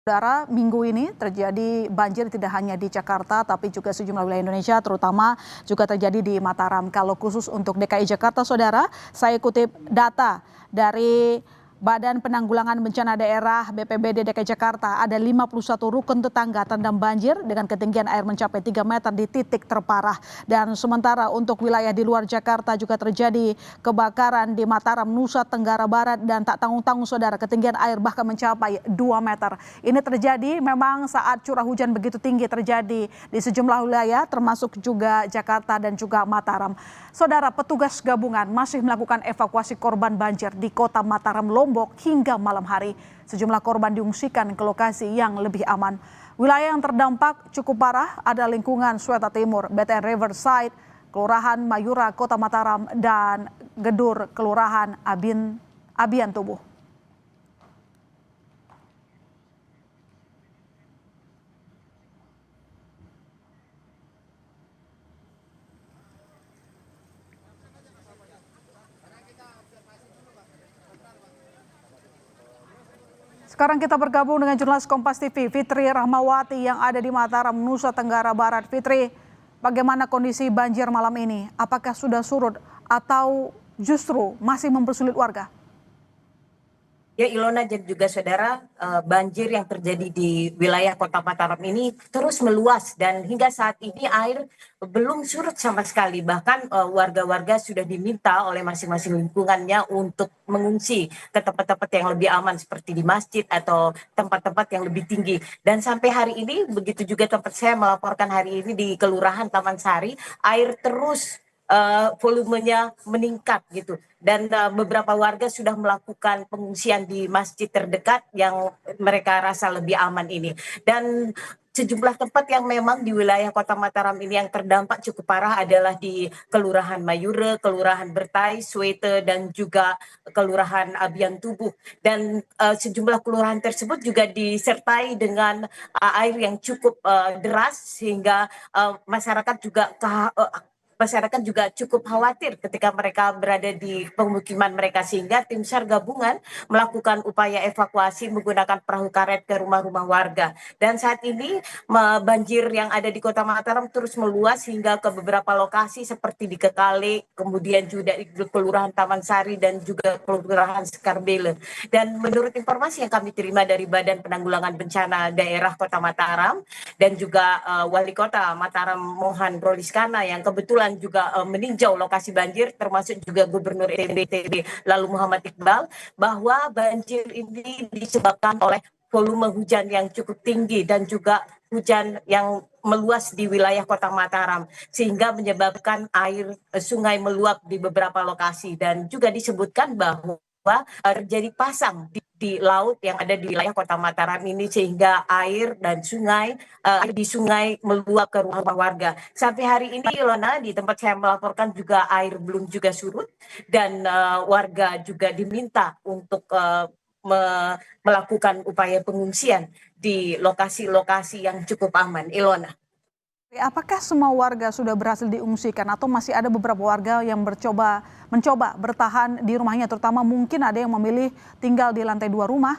Saudara, minggu ini terjadi banjir tidak hanya di Jakarta, tapi juga sejumlah wilayah Indonesia, terutama juga terjadi di Mataram. Kalau khusus untuk DKI Jakarta, saudara, saya kutip data dari Badan Penanggulangan Bencana Daerah BPBD DKI Jakarta, ada 51 rukun tetangga terendam banjir dengan ketinggian air mencapai 3 meter di titik terparah. Dan sementara untuk wilayah di luar Jakarta juga terjadi kebakaran di Mataram, Nusa Tenggara Barat, dan tak tanggung-tanggung saudara, ketinggian air bahkan mencapai 2 meter. Ini terjadi memang saat curah hujan begitu tinggi terjadi di sejumlah wilayah termasuk juga Jakarta dan juga Mataram. Saudara, petugas gabungan masih melakukan evakuasi korban banjir di kota Mataram, Lombok hingga malam hari. Sejumlah korban diungsikan ke lokasi yang lebih aman. Wilayah yang terdampak cukup parah ada lingkungan Sweta Timur, BTN Riverside, Kelurahan Mayura, Kota Mataram, dan Gedur, Kelurahan Abian Tubuh. Sekarang kita bergabung dengan jurnalis Kompas TV, Fitri Rahmawati yang ada di Mataram, Nusa Tenggara Barat. Fitri, bagaimana kondisi banjir malam ini? Apakah sudah surut atau justru masih mempersulit warga? Ya, Ilona dan juga saudara, banjir yang terjadi di wilayah Kota Mataram ini terus meluas dan hingga saat ini air belum surut sama sekali. Bahkan warga-warga sudah diminta oleh masing-masing lingkungannya untuk mengungsi ke tempat-tempat yang lebih aman seperti di masjid atau tempat-tempat yang lebih tinggi. Dan sampai hari ini, begitu juga tempat saya melaporkan hari ini di Kelurahan Taman Sari, air terus volumenya meningkat gitu, dan beberapa warga sudah melakukan pengungsian di masjid terdekat yang mereka rasa lebih aman ini. Dan sejumlah tempat yang memang di wilayah Kota Mataram ini yang terdampak cukup parah adalah di Kelurahan Mayura, Kelurahan Bertai, Swete, dan juga Kelurahan Abian Tubuh. Dan sejumlah kelurahan tersebut juga disertai dengan air yang cukup deras sehingga masyarakat juga cukup khawatir ketika mereka berada di pemukiman mereka, sehingga tim SAR gabungan melakukan upaya evakuasi menggunakan perahu karet ke rumah-rumah warga. Dan saat ini banjir yang ada di Kota Mataram terus meluas hingga ke beberapa lokasi seperti di Kekale, kemudian juga di Kelurahan Taman Sari dan juga Kelurahan Skarbele. Dan menurut informasi yang kami terima dari Badan Penanggulangan Bencana Daerah Kota Mataram dan juga Wali Kota Mataram Mohan Roliskana yang kebetulan juga meninjau lokasi banjir, termasuk juga Gubernur NTB lalu Muhammad Iqbal, bahwa banjir ini disebabkan oleh volume hujan yang cukup tinggi dan juga hujan yang meluas di wilayah Kota Mataram, sehingga menyebabkan air sungai meluap di beberapa lokasi. Dan juga disebutkan bahwa terjadi pasang di laut yang ada di wilayah Kota Mataram ini, sehingga air di sungai meluap ke rumah warga. Sampai hari ini, Ilona, di tempat saya melaporkan juga air belum juga surut, dan warga juga diminta untuk melakukan upaya pengungsian di lokasi-lokasi yang cukup aman. Ilona. Apakah semua warga sudah berhasil diungsikan atau masih ada beberapa warga yang mencoba bertahan di rumahnya, terutama mungkin ada yang memilih tinggal di lantai 2 rumah?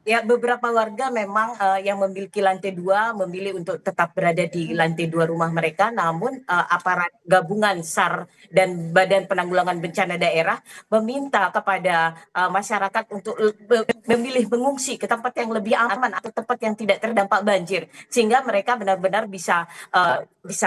Ya, beberapa warga memang yang memiliki lantai 2 memilih untuk tetap berada di lantai 2 rumah mereka, namun aparat gabungan SAR dan Badan Penanggulangan Bencana Daerah meminta kepada masyarakat untuk memilih mengungsi ke tempat yang lebih aman atau tempat yang tidak terdampak banjir, sehingga mereka benar-benar bisa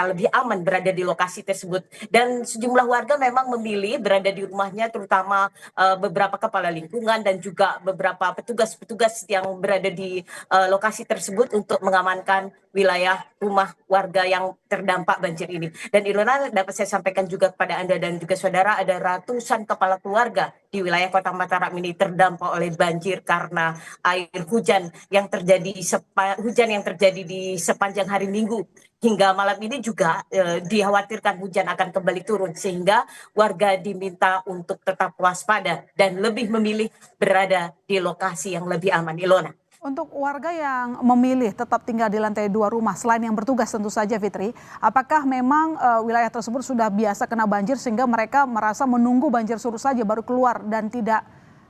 lebih aman berada di lokasi tersebut. Dan sejumlah warga memang memilih berada di rumahnya, terutama beberapa kepala lingkungan dan juga beberapa petugas-petugas yang berada di lokasi tersebut untuk mengamankan wilayah rumah warga yang terdampak banjir ini. Dan Ilona, dapat saya sampaikan juga kepada Anda dan juga saudara, ada ratusan kepala keluarga di wilayah Kota Mataram ini terdampak oleh banjir karena air hujan yang terjadi di sepanjang hari Minggu hingga malam ini juga dikhawatirkan hujan akan kembali turun, sehingga warga diminta untuk tetap waspada dan lebih memilih berada di lokasi yang lebih aman. Ilona. Untuk warga yang memilih tetap tinggal di lantai 2 rumah, selain yang bertugas tentu saja, Fitri, apakah memang wilayah tersebut sudah biasa kena banjir sehingga mereka merasa menunggu banjir surut saja baru keluar dan tidak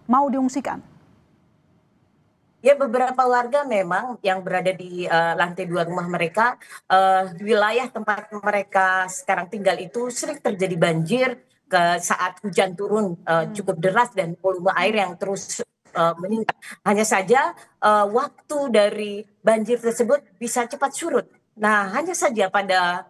mau diungsikan? Ya, beberapa warga memang yang berada di lantai 2 rumah mereka, wilayah tempat mereka sekarang tinggal itu sering terjadi banjir saat hujan turun cukup deras dan volume air yang terus meningkat. Hanya saja waktu dari banjir tersebut bisa cepat surut. Nah, hanya saja pada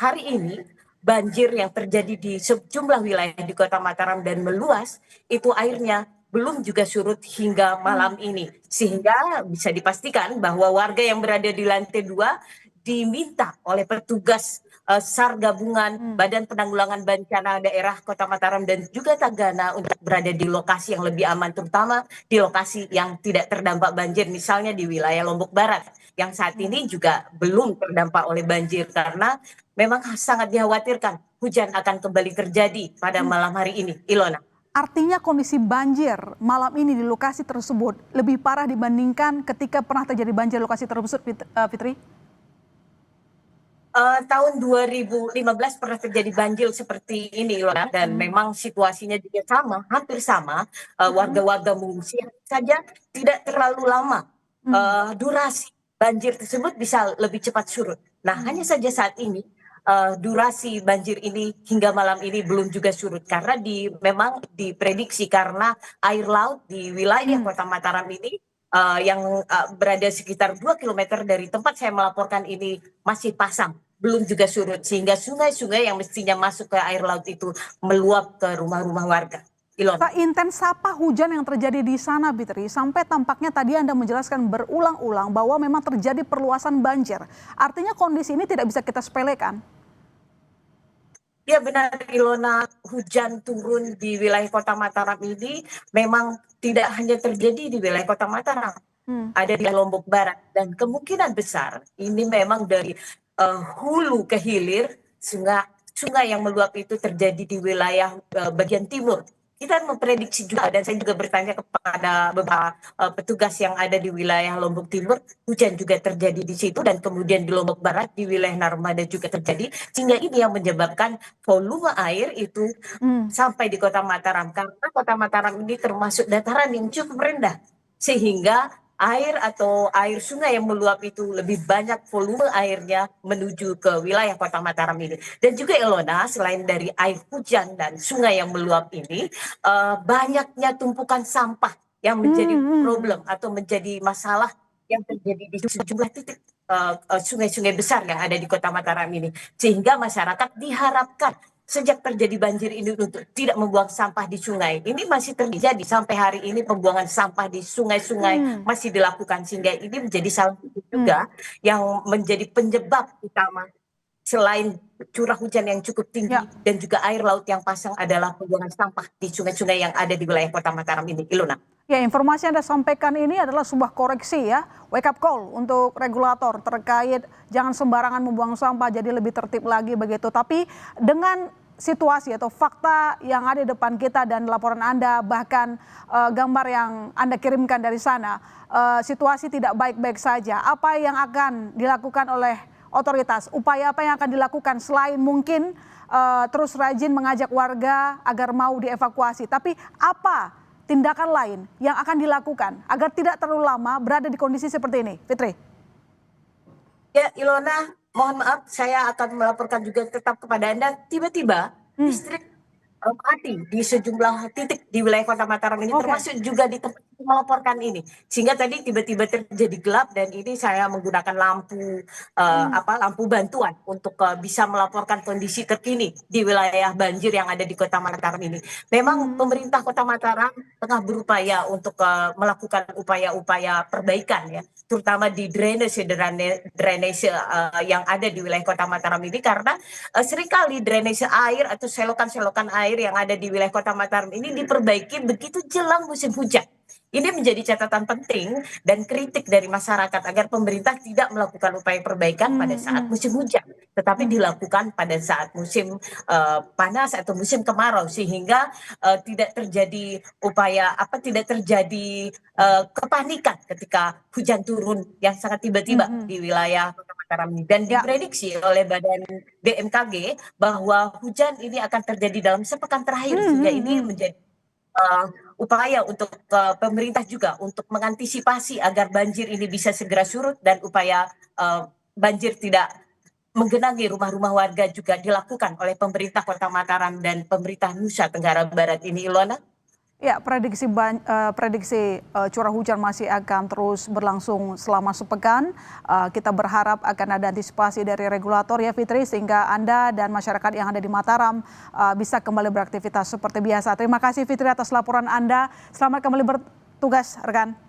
hari ini banjir yang terjadi di sejumlah wilayah di Kota Mataram dan meluas, itu airnya belum juga surut hingga malam ini. Sehingga bisa dipastikan bahwa warga yang berada di lantai 2 diminta oleh petugas SAR gabungan Badan Penanggulangan Bencana Daerah Kota Mataram dan juga Tagana untuk berada di lokasi yang lebih aman, terutama di lokasi yang tidak terdampak banjir, misalnya di wilayah Lombok Barat yang saat ini juga belum terdampak oleh banjir karena memang sangat dikhawatirkan hujan akan kembali terjadi pada malam hari ini, Ilona. Artinya kondisi banjir malam ini di lokasi tersebut lebih parah dibandingkan ketika pernah terjadi banjir lokasi tersebut, Fitri? Tahun 2015 pernah terjadi banjir seperti ini, Ilona, dan memang situasinya juga sama, hampir sama. Warga-warga mengungsi saja tidak terlalu lama. Durasi banjir tersebut bisa lebih cepat surut. Nah, hanya saja saat ini durasi banjir ini hingga malam ini belum juga surut karena memang diprediksi karena air laut di wilayah Kota Mataram ini yang berada sekitar 2 km dari tempat saya melaporkan ini masih pasang, belum juga surut sehingga sungai-sungai yang mestinya masuk ke air laut itu meluap ke rumah-rumah warga. Ilona. Seintens apa hujan yang terjadi di sana, Fitri? Sampai tampaknya tadi Anda menjelaskan berulang-ulang bahwa memang terjadi perluasan banjir. Artinya kondisi ini tidak bisa kita sepelekan. Ya, benar, Ilona, hujan turun di wilayah Kota Mataram ini memang tidak hanya terjadi di wilayah Kota Mataram, ada di Lombok Barat dan kemungkinan besar ini memang dari hulu ke hilir sungai yang meluap itu terjadi di wilayah bagian timur. Kita memprediksi juga dan saya juga bertanya kepada beberapa petugas yang ada di wilayah Lombok Timur, hujan juga terjadi di situ dan kemudian di Lombok Barat di wilayah Narmada juga terjadi, sehingga ini yang menyebabkan volume air itu sampai di Kota Mataram karena Kota Mataram ini termasuk dataran yang cukup rendah sehingga air sungai yang meluap itu lebih banyak volume airnya menuju ke wilayah Kota Mataram ini. Dan juga Ilona, selain dari air hujan dan sungai yang meluap ini, banyaknya tumpukan sampah yang menjadi problem atau menjadi masalah yang terjadi di sejumlah titik sungai-sungai besar yang ada di Kota Mataram ini. Sehingga masyarakat diharapkan sejak terjadi banjir ini untuk tidak membuang sampah di sungai. Ini masih terjadi sampai hari ini, pembuangan sampah di sungai-sungai masih dilakukan sehingga ini menjadi salah satu juga yang menjadi penyebab utama selain curah hujan yang cukup tinggi dan juga air laut yang pasang adalah pembuangan sampah di sungai-sungai yang ada di wilayah Kota Mataram ini. Ilona. Ya, informasi yang Anda sampaikan ini adalah sebuah koreksi ya, wake up call untuk regulator terkait jangan sembarangan membuang sampah, jadi lebih tertib lagi begitu. Tapi dengan situasi atau fakta yang ada di depan kita dan laporan Anda, bahkan gambar yang Anda kirimkan dari sana, situasi tidak baik-baik saja. Apa yang akan dilakukan oleh otoritas? Upaya apa yang akan dilakukan selain mungkin terus rajin mengajak warga agar mau dievakuasi? Tapi apa tindakan lain yang akan dilakukan agar tidak terlalu lama berada di kondisi seperti ini, Fitri? Ya, Ilona, mohon maaf, saya akan melaporkan juga tetap kepada Anda. Tiba-tiba listrik mati di sejumlah titik di wilayah Kota Mataram ini, termasuk juga di tempat melaporkan ini. Sehingga tadi tiba-tiba terjadi gelap dan ini saya menggunakan lampu bantuan untuk bisa melaporkan kondisi terkini di wilayah banjir yang ada di Kota Mataram ini. Memang pemerintah Kota Mataram tengah berupaya untuk melakukan upaya-upaya perbaikan ya, terutama di drainase yang ada di wilayah Kota Mataram ini karena seringkali drainase air atau selokan-selokan air yang ada di wilayah Kota Mataram ini diperbaiki begitu jelang musim hujan. Ini menjadi catatan penting dan kritik dari masyarakat agar pemerintah tidak melakukan upaya perbaikan pada saat musim hujan, tetapi dilakukan pada saat musim panas atau musim kemarau sehingga tidak terjadi tidak terjadi kepanikan ketika hujan turun yang sangat tiba-tiba di wilayah Kota Mataram ini. Dan diprediksi oleh Badan BMKG bahwa hujan ini akan terjadi dalam sepekan terakhir sehingga ini menjadi upaya untuk pemerintah juga untuk mengantisipasi agar banjir ini bisa segera surut dan upaya banjir tidak menggenangi rumah-rumah warga juga dilakukan oleh pemerintah Kota Mataram dan pemerintah Nusa Tenggara Barat ini, Ilona. Ya, prediksi curah hujan masih akan terus berlangsung selama sepekan. Kita berharap akan ada antisipasi dari regulator ya Fitri, sehingga Anda dan masyarakat yang ada di Mataram bisa kembali beraktivitas seperti biasa. Terima kasih Fitri atas laporan Anda. Selamat kembali bertugas rekan.